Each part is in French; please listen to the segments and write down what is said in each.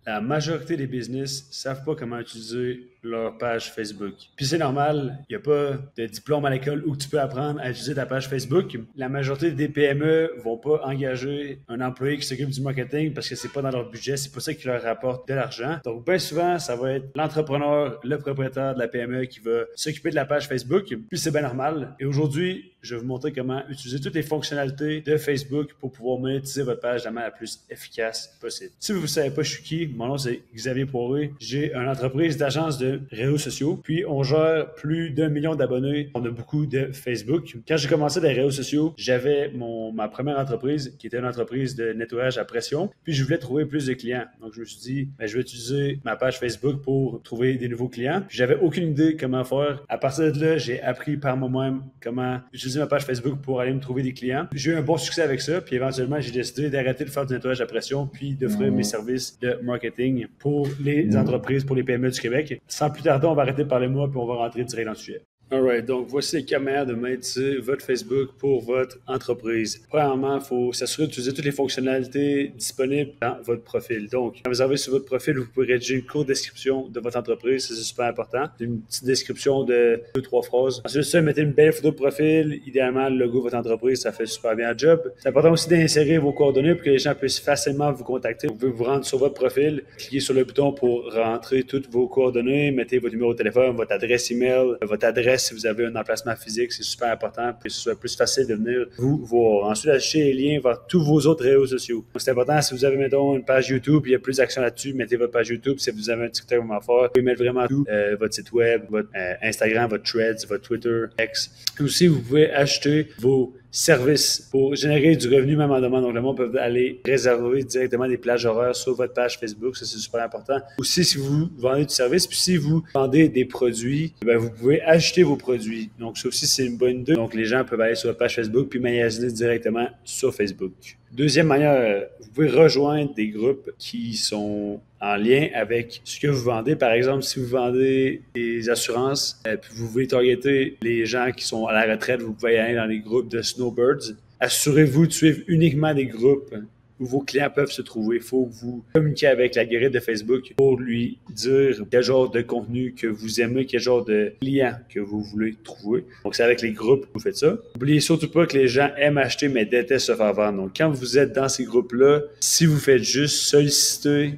la majorité des business savent pas comment utiliser leur page Facebook. Puis c'est normal, il n'y a pas de diplôme à l'école où tu peux apprendre à utiliser ta page Facebook. La majorité des PME vont pas engager un employé qui s'occupe du marketing parce que c'est pas dans leur budget, c'est pas ça qui leur rapporte de l'argent. Donc bien souvent, ça va être l'entrepreneur, le propriétaire de la PME qui va s'occuper de la page Facebook. Puis c'est bien normal. Et aujourd'hui, je vais vous montrer comment utiliser toutes les fonctionnalités de Facebook pour pouvoir monétiser votre page de la manière la plus efficace possible. Si vous ne savez pas je suis qui, mon nom c'est Xavier Poiré. J'ai une entreprise d'agence de réseaux sociaux. Puis on gère plus d'1 million d'abonnés. On a beaucoup de Facebook. Quand j'ai commencé les réseaux sociaux, j'avais ma première entreprise qui était une entreprise de nettoyage à pression. Puis je voulais trouver plus de clients. Donc je me suis dit, je vais utiliser ma page Facebook pour trouver des nouveaux clients. Puis j'avais aucune idée comment faire. À partir de là, j'ai appris par moi-même comment utiliser ma page Facebook pour aller me trouver des clients. J'ai eu un bon succès avec ça. Puis éventuellement, j'ai décidé d'arrêter de faire du nettoyage à pression puis d'offrir mes services de marketing pour les entreprises, pour les PME du Québec. Sans plus tarder, on va arrêter de parler de moi puis on va rentrer direct dans le sujet. Alright, donc voici les manières de monétiser votre Facebook pour votre entreprise. Premièrement, il faut s'assurer d'utiliser toutes les fonctionnalités disponibles dans votre profil. Donc, quand vous arrivez sur votre profil, vous pouvez rédiger une courte description de votre entreprise, c'est super important. Une petite description de 2-3 phrases. Ensuite, ça, mettez une belle photo de profil, idéalement le logo de votre entreprise, ça fait super bien le job. C'est important aussi d'insérer vos coordonnées pour que les gens puissent facilement vous contacter. Vous pouvez vous rendre sur votre profil, cliquez sur le bouton pour rentrer toutes vos coordonnées, mettez votre numéro de téléphone, votre adresse email, votre adresse si vous avez un emplacement physique, c'est super important pour que ce soit plus facile de venir vous voir. Ensuite, achetez les liens vers tous vos autres réseaux sociaux. C'est important, si vous avez, mettons, une page YouTube, il y a plus d'actions là-dessus, mettez votre page YouTube. Si vous avez un TikTok, vous pouvez mettre vraiment tout, votre site web, votre Instagram, votre Threads, votre Twitter, X. Aussi, vous pouvez acheter vos services pour générer du revenu même en demande. Donc, le monde peut aller réserver directement des plages horaires sur votre page Facebook. Ça, c'est super important. Aussi, si vous vendez du service, puis si vous vendez des produits, vous pouvez acheter vos produits. Donc, ça aussi, c'est une bonne idée. Donc, les gens peuvent aller sur votre page Facebook puis magasiner directement sur Facebook. Deuxième manière, vous pouvez rejoindre des groupes qui sont en lien avec ce que vous vendez. Par exemple, si vous vendez des assurances, puis vous voulez targeter les gens qui sont à la retraite, vous pouvez aller dans les groupes de Snowbirds. Assurez-vous de suivre uniquement des groupes où vos clients peuvent se trouver. Il faut que vous communiquiez avec l'algorithme de Facebook pour lui dire quel genre de contenu que vous aimez, quel genre de client que vous voulez trouver. Donc, c'est avec les groupes que vous faites ça. N'oubliez surtout pas que les gens aiment acheter mais détestent se faire vendre. Donc, quand vous êtes dans ces groupes-là, si vous faites juste solliciter,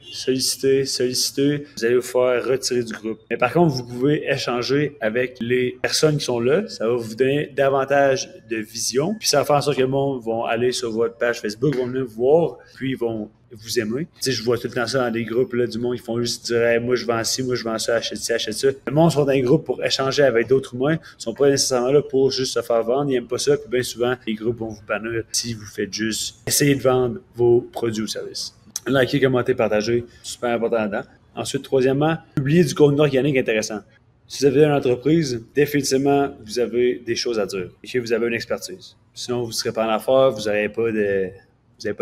vous allez vous faire retirer du groupe. Mais par contre, vous pouvez échanger avec les personnes qui sont là. Ça va vous donner davantage de vision. Puis, ça va faire en sorte que le monde va aller sur votre page Facebook, vont venir vous voir, puis ils vont vous aimer. Tu sais, je vois tout le temps ça dans des groupes là, du monde, ils font juste dire hey, moi je vends ci, moi je vends ça, achète ci, achète ça. Le monde sont dans des groupes pour échanger avec d'autres humains, ils sont pas nécessairement là pour juste se faire vendre, ils aiment pas ça, puis bien souvent, les groupes vont vous bannir si vous faites juste essayer de vendre vos produits ou services. Likez, commentez, partagez, super important là-dedans. Ensuite, troisièmement, publiez du contenu organique intéressant. Si vous avez une entreprise, définitivement, vous avez des choses à dire et que vous avez une expertise. Sinon, vous ne serez pas en affaires, vous n'avez pas de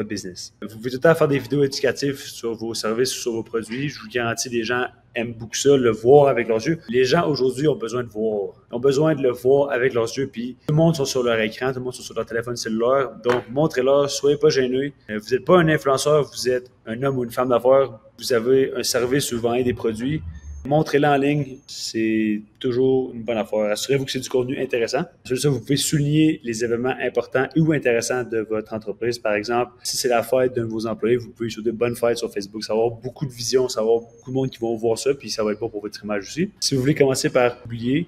business. Vous pouvez tout le temps faire des vidéos éducatives sur vos services ou sur vos produits. Je vous garantis, les gens aiment beaucoup ça, le voir avec leurs yeux. Les gens aujourd'hui ont besoin de voir. Ils ont besoin de le voir avec leurs yeux. Puis tout le monde sont sur leur écran, tout le monde sont sur leur téléphone cellulaire. Donc, montrez-leur, soyez pas gênés. Vous n'êtes pas un influenceur, vous êtes un homme ou une femme d'affaires. Vous avez un service ou vous vendez des produits. Montrez-le en ligne, c'est toujours une bonne affaire. Assurez-vous que c'est du contenu intéressant. Sur ça, vous pouvez souligner les événements importants ou intéressants de votre entreprise. Par exemple, si c'est la fête d'un de vos employés, vous pouvez souhaiter bonne fête sur Facebook. Ça va avoir beaucoup de vision, ça va avoir beaucoup de monde qui vont voir ça, puis ça va être bon pour votre image aussi. Si vous voulez commencer par publier,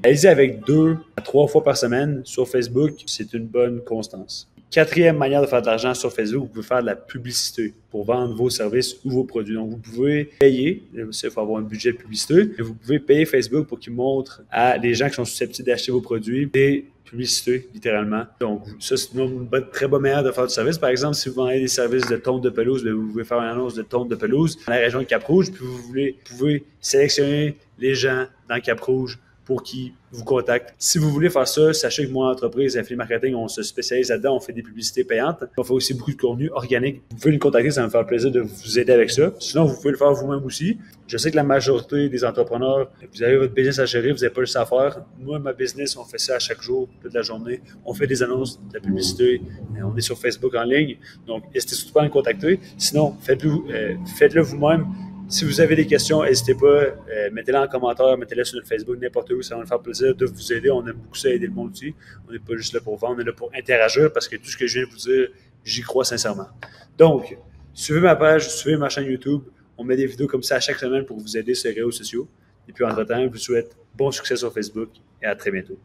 allez-y avec 2 à 3 fois par semaine sur Facebook. C'est une bonne constance. Quatrième manière de faire de l'argent sur Facebook, vous pouvez faire de la publicité pour vendre vos services ou vos produits. Donc, vous pouvez payer, il faut avoir un budget de publicité, mais vous pouvez payer Facebook pour qu'il montre à les gens qui sont susceptibles d'acheter vos produits des publicités, littéralement. Donc, ça, c'est une très bonne manière de faire du service. Par exemple, si vous vendez des services de tonte de pelouse, vous pouvez faire une annonce de tonte de pelouse dans la région de Cap-Rouge, puis vous pouvez sélectionner les gens dans Cap-Rouge pour qu'ils vous contactent. Si vous voulez faire ça, sachez que moi, entreprise Infini Marketing, on se spécialise là-dedans, on fait des publicités payantes. On fait aussi beaucoup de contenu organique. Vous pouvez nous contacter, ça va me faire plaisir de vous aider avec ça. Sinon, vous pouvez le faire vous-même aussi. Je sais que la majorité des entrepreneurs, vous avez votre business à gérer, vous n'avez pas juste à faire. Moi, ma business, on fait ça à chaque jour, toute la journée. On fait des annonces, de la publicité, on est sur Facebook en ligne. Donc, n'hésitez surtout pas à nous contacter. Sinon, faites-le vous-même. Si vous avez des questions, n'hésitez pas, mettez-les en commentaire, mettez-les sur notre Facebook, n'importe où, ça va nous faire plaisir de vous aider. On aime beaucoup ça, aider le monde aussi. On n'est pas juste là pour vendre, on est là pour interagir parce que tout ce que je viens de vous dire, j'y crois sincèrement. Donc, suivez ma page, suivez ma chaîne YouTube. On met des vidéos comme ça à chaque semaine pour vous aider sur les réseaux sociaux. Et puis, entre-temps, je vous souhaite bon succès sur Facebook et à très bientôt.